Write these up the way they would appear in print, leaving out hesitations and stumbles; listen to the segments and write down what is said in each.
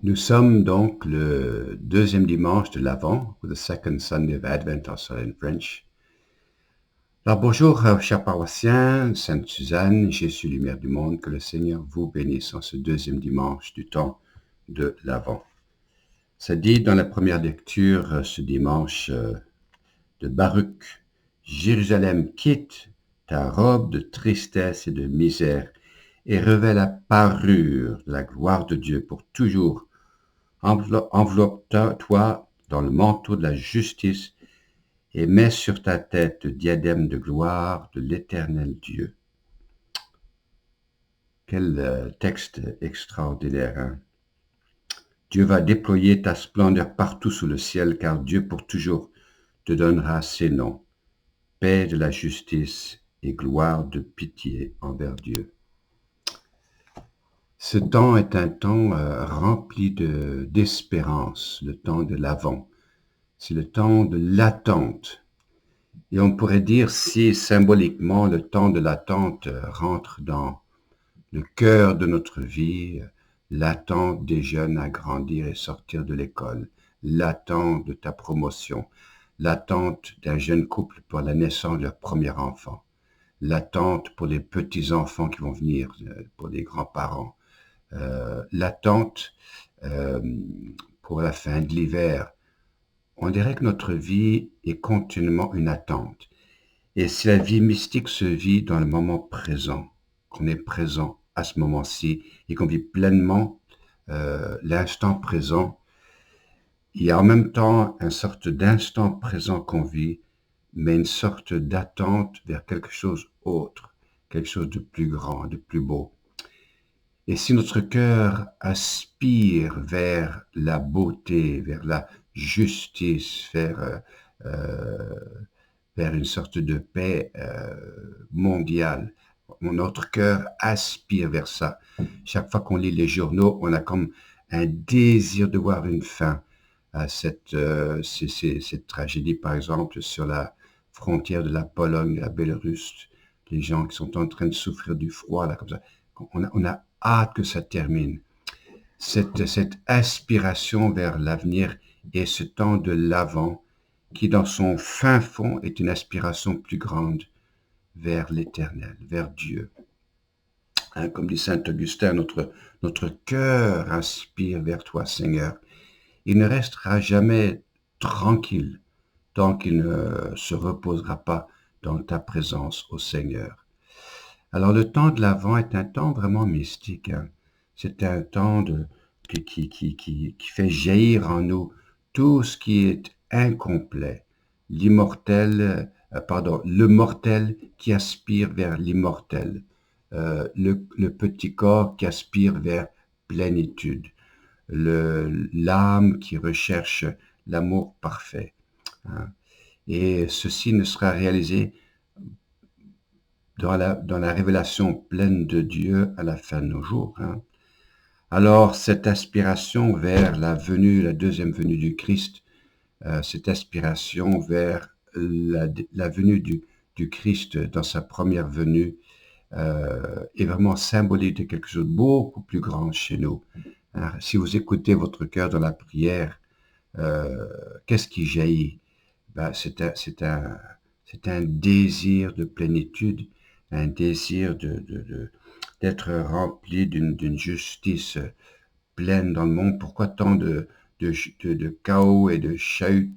Nous sommes donc le deuxième dimanche de l'Avent, ou the second Sunday of Advent, also in French. Alors bonjour, chers paroissiens, Sainte Suzanne, Jésus, lumière du monde, que le Seigneur vous bénisse en ce deuxième dimanche du temps de l'Avent. Ça dit dans la première lecture ce dimanche de Baruch, Jérusalem, quitte ta robe de tristesse et de misère et revêt la parure de la gloire de Dieu pour toujours. Enveloppe-toi dans le manteau de la justice et mets sur ta tête le diadème de gloire de l'Éternel Dieu. Quel texte extraordinaire, hein? Dieu va déployer ta splendeur partout sous le ciel, car Dieu pour toujours te donnera ses noms, paix de la justice et gloire de pitié envers Dieu. Ce temps est un temps rempli d'espérance, le temps de l'Avent. C'est le temps de l'attente. Et on pourrait dire si symboliquement le temps de l'attente rentre dans le cœur de notre vie, l'attente des jeunes à grandir et sortir de l'école, l'attente de ta promotion, l'attente d'un jeune couple pour la naissance de leur premier enfant, l'attente pour les petits-enfants qui vont venir, pour les grands-parents, l'attente euh, pour la fin de l'hiver. On dirait que notre vie est continuellement une attente. Et si la vie mystique se vit dans le moment présent, qu'on est présent à ce moment-ci et qu'on vit pleinement l'instant présent, il y a en même temps une sorte d'instant présent qu'on vit, mais une sorte d'attente vers quelque chose autre, quelque chose de plus grand, de plus beau. Et si notre cœur aspire vers la beauté, vers la justice, vers une sorte de paix mondiale, notre cœur aspire vers ça. Chaque fois qu'on lit les journaux, on a comme un désir de voir une fin à cette tragédie, par exemple, sur la frontière de la Pologne, la Bélarus, les gens qui sont en train de souffrir du froid, là, comme ça. On a hâte que ça termine. Cette aspiration vers l'avenir et ce temps de l'avant qui, dans son fin fond, est une aspiration plus grande vers l'éternel, vers Dieu. Hein, comme dit saint Augustin, notre cœur aspire vers toi, Seigneur. Il ne restera jamais tranquille tant qu'il ne se reposera pas dans ta présence, ô Seigneur. Alors le temps de l'Avent est un temps vraiment mystique, hein. C'est un temps qui fait jaillir en nous tout ce qui est incomplet, le mortel qui aspire vers l'immortel, le petit corps qui aspire vers plénitude, l'âme qui recherche l'amour parfait, hein. Et ceci ne sera réalisé dans la révélation pleine de Dieu à la fin de nos jours, hein. Alors, cette aspiration vers la deuxième venue du Christ, cette aspiration vers la venue du Christ dans sa première venue, est vraiment symbolique de quelque chose de beaucoup plus grand chez nous, hein. Si vous écoutez votre cœur dans la prière, qu'est-ce qui jaillit? Ben, c'est un désir de plénitude, un désir d'être rempli d'une justice pleine dans le monde. Pourquoi tant de chaos et de chahut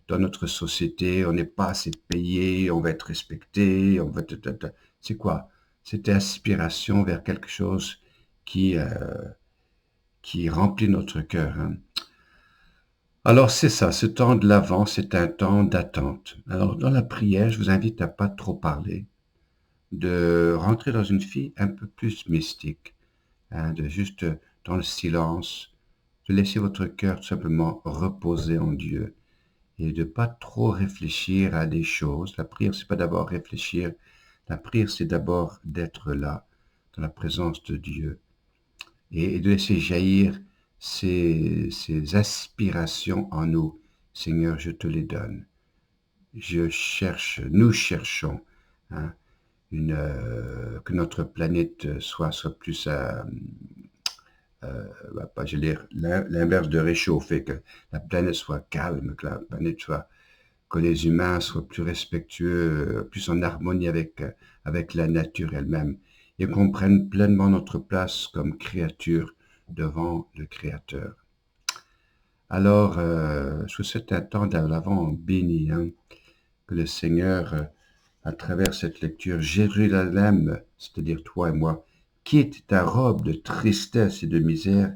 dans notre société? On n'est pas assez payé, on va être respecté, on va être... C'est quoi? Cette aspiration vers quelque chose qui, euh, qui remplit notre cœur, hein. Alors c'est ça, ce temps de l'Avent, c'est un temps d'attente. Alors dans la prière, je vous invite à pas trop parler, de rentrer dans une vie un peu plus mystique, hein, de juste dans le silence, de laisser votre cœur tout simplement reposer en Dieu et de pas trop réfléchir à des choses. La prière, c'est pas d'abord réfléchir, la prière, c'est d'abord d'être là, dans la présence de Dieu et de laisser jaillir ces aspirations en nous. Seigneur, je te les donne. Nous cherchons, hein, que notre planète soit plus je vais lire l'inverse de réchauffer, que la planète soit calme, que la planète soit, que les humains soient plus respectueux, plus en harmonie avec la nature elle-même, et qu'on prenne pleinement notre place comme créature devant le Créateur. Alors, je vous souhaite un temps de l'Avent béni, hein, que le Seigneur, à travers cette lecture, Jérusalem, c'est-à-dire toi et moi, quitte ta robe de tristesse et de misère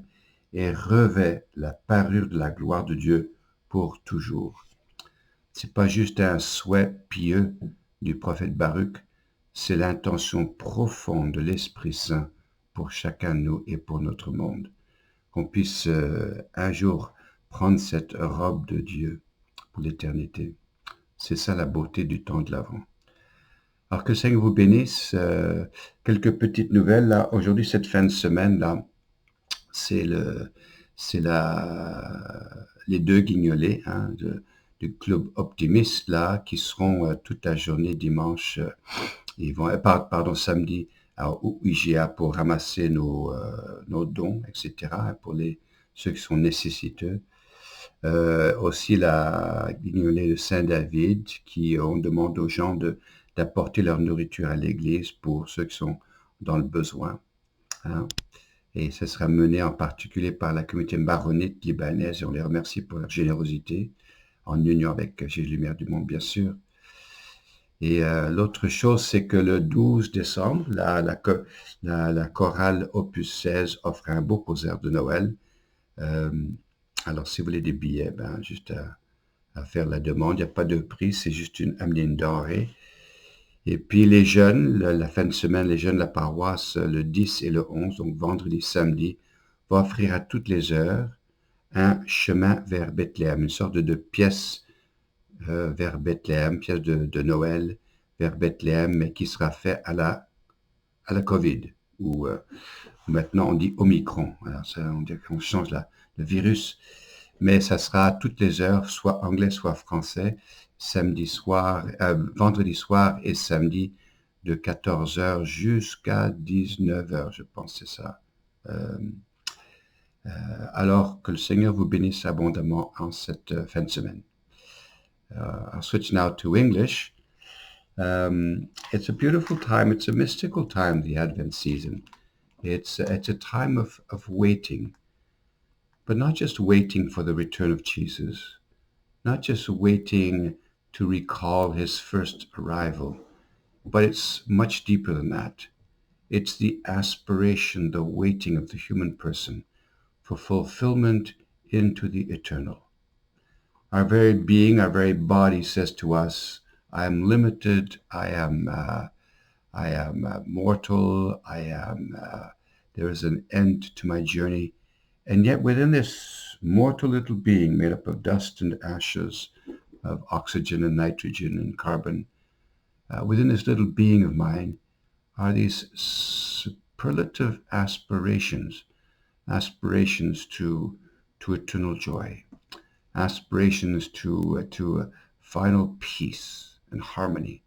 et revêt la parure de la gloire de Dieu pour toujours. C'est pas juste un souhait pieux du prophète Baruch, c'est l'intention profonde de l'Esprit Saint pour chacun de nous et pour notre monde. Qu'on puisse un jour prendre cette robe de Dieu pour l'éternité. C'est ça la beauté du temps de l'Avent. Alors que le Seigneur vous bénisse. Quelques petites nouvelles là. Aujourd'hui, cette fin de semaine là, c'est les deux guignolés hein, du club optimiste là qui seront toute la journée dimanche. Ils vont samedi au IGA pour ramasser nos dons, etc. pour ceux qui sont nécessiteux. Aussi la guignolée de Saint-David qui on demande aux gens d'apporter leur nourriture à l'église pour ceux qui sont dans le besoin. Hein. Et ce sera mené en particulier par la communauté maronite libanaise et on les remercie pour leur générosité, en union avec Jésus Lumière du Monde, bien sûr. Et l'autre chose, c'est que le 12 décembre, la chorale Opus 16 offre un beau concert de Noël. Alors, si vous voulez des billets, juste à faire la demande. Il n'y a pas de prix, c'est juste amener une denrée. Et puis les jeunes, la fin de semaine, les jeunes de la paroisse, le 10 et le 11, donc vendredi, samedi, vont offrir à toutes les heures un chemin vers Bethléem, une sorte de pièce vers Bethléem, pièce de Noël vers Bethléem, mais qui sera fait à la COVID, ou maintenant on dit Omicron. Alors ça, on dirait qu'on change le virus, mais ça sera à toutes les heures, soit anglais, soit français, vendredi soir et samedi de 14h jusqu'à 19h, je pense, c'est ça. Alors que le Seigneur vous bénisse abondamment en cette fin de semaine. I'll switch now to English. It's a beautiful time. It's a mystical time, the Advent season. It's a time of waiting, but not just waiting for the return of Jesus, not just waiting to recall his first arrival, but it's much deeper than that. It's the aspiration, the waiting of the human person for fulfillment into the eternal. Our very being, our very body says to us, I am limited, I am mortal, there is an end to my journey. And yet within this mortal little being made up of dust and ashes, of oxygen and nitrogen and carbon, within this little being of mine are these superlative aspirations to eternal joy, aspirations to final peace and harmony,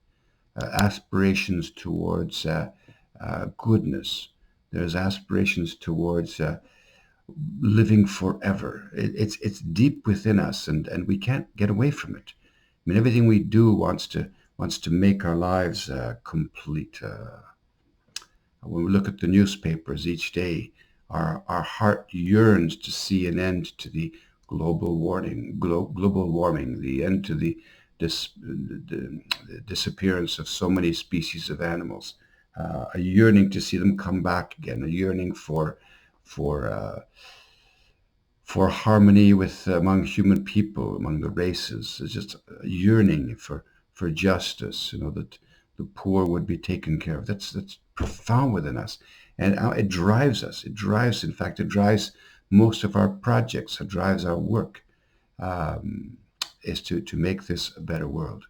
aspirations towards goodness. There's aspirations towards living forever. It's deep within us, and we can't get away from it. I mean, everything we do wants to make our lives complete. When we look at the newspapers each day, our heart yearns to see an end to the global warming, the end to the disappearance of so many species of animals, a yearning to see them come back again, a yearning for harmony among human people, among the races. It's just a yearning for justice, that the poor would be taken care of. That's profound within us. And it drives us. It drives most of our projects. It drives our work, is to make this a better world.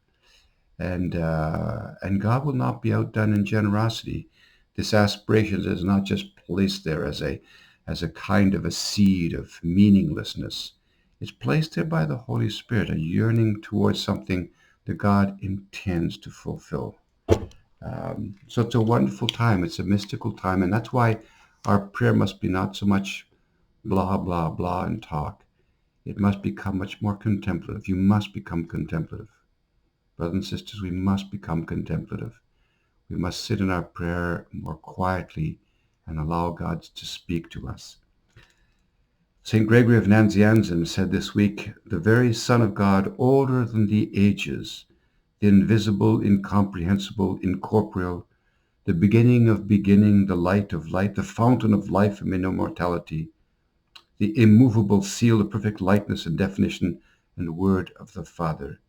And God will not be outdone in generosity. This aspiration is not just placed there as a kind of a seed of meaninglessness. It's placed there by the Holy Spirit, a yearning towards something that God intends to fulfill. So it's a wonderful time. It's a mystical time. And that's why our prayer must be not so much blah, blah, blah, and talk. It must become much more contemplative. You must become contemplative. Brothers and sisters, we must become contemplative. We must sit in our prayer more quietly and allow God to speak to us. St. Gregory of Nazianzen said this week, the very Son of God, older than the ages, the invisible, incomprehensible, incorporeal, the beginning of beginning, the light of light, the fountain of life and immortality, the immovable seal of perfect likeness and definition and word of the Father.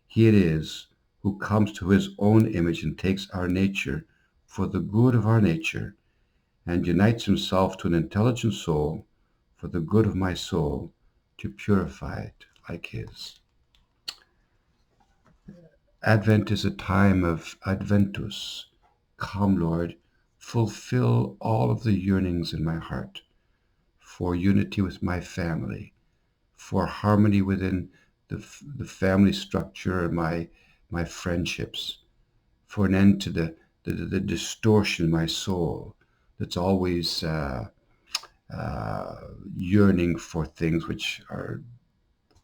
He it is who comes to his own image and takes our nature for the good of our nature and unites himself to an intelligent soul for the good of my soul to purify it like his. Advent is a time of Adventus. Come, Lord, fulfill all of the yearnings in my heart for unity with my family, for harmony within the family structure and my friendships, for an end to the distortion in my soul that's always yearning for things which are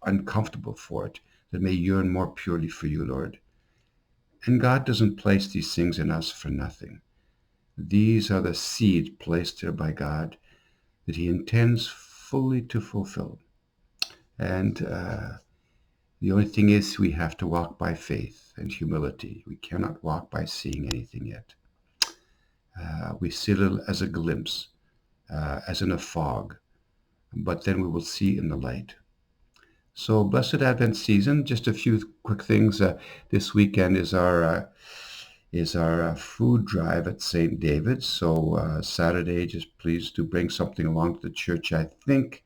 uncomfortable for it, that may yearn more purely for you, Lord. And God doesn't place these things in us for nothing. These are the seed placed there by God that he intends fully to fulfill. And the only thing is we have to walk by faith and humility. We cannot walk by seeing anything yet. We see it as a glimpse, as in a fog, but then we will see in the light. So, blessed Advent season. Just a few quick things. This weekend is our food drive at St. David's. So Saturday, just please do bring something along to the church. I think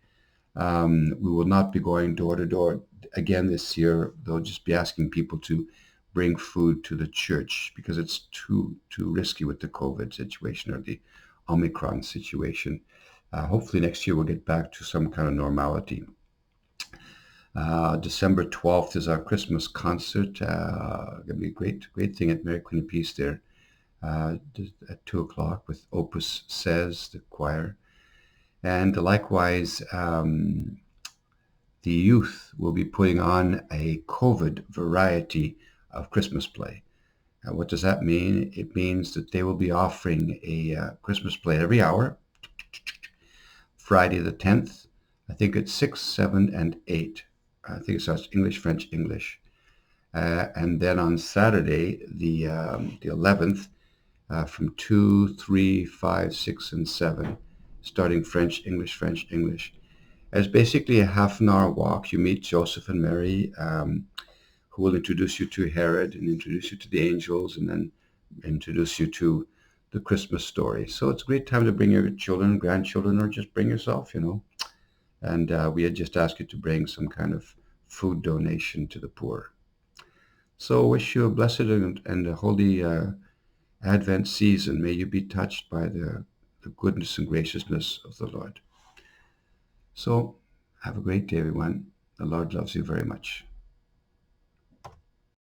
we will not be going door to door again this year. They'll just be asking people to bring food to the church because it's too risky with the COVID situation or the Omicron situation. Hopefully next year we'll get back to some kind of normality. December 12th is our Christmas concert. Going to be a great thing at Mary Queen of Peace there at 2 o'clock with Opus Says, the choir. And likewise, the youth will be putting on a COVID variety of Christmas play. What does that mean? It means that they will be offering a Christmas play every hour. Friday the 10th, I think it's 6, 7, and 8. I think it starts English, French, English. And then on Saturday, the 11th, from 2, 3, 5, 6, and 7, starting French, English. It's basically a half an hour walk. You meet Joseph and Mary, who will introduce you to Herod and introduce you to the angels and then introduce you to the Christmas story. So it's a great time to bring your children, grandchildren, or just bring yourself, And we had just asked you to bring some kind of food donation to the poor. So wish you a blessed and a holy Advent season. May you be touched by the goodness and graciousness of the Lord. So have a great day, everyone. The Lord loves you very much.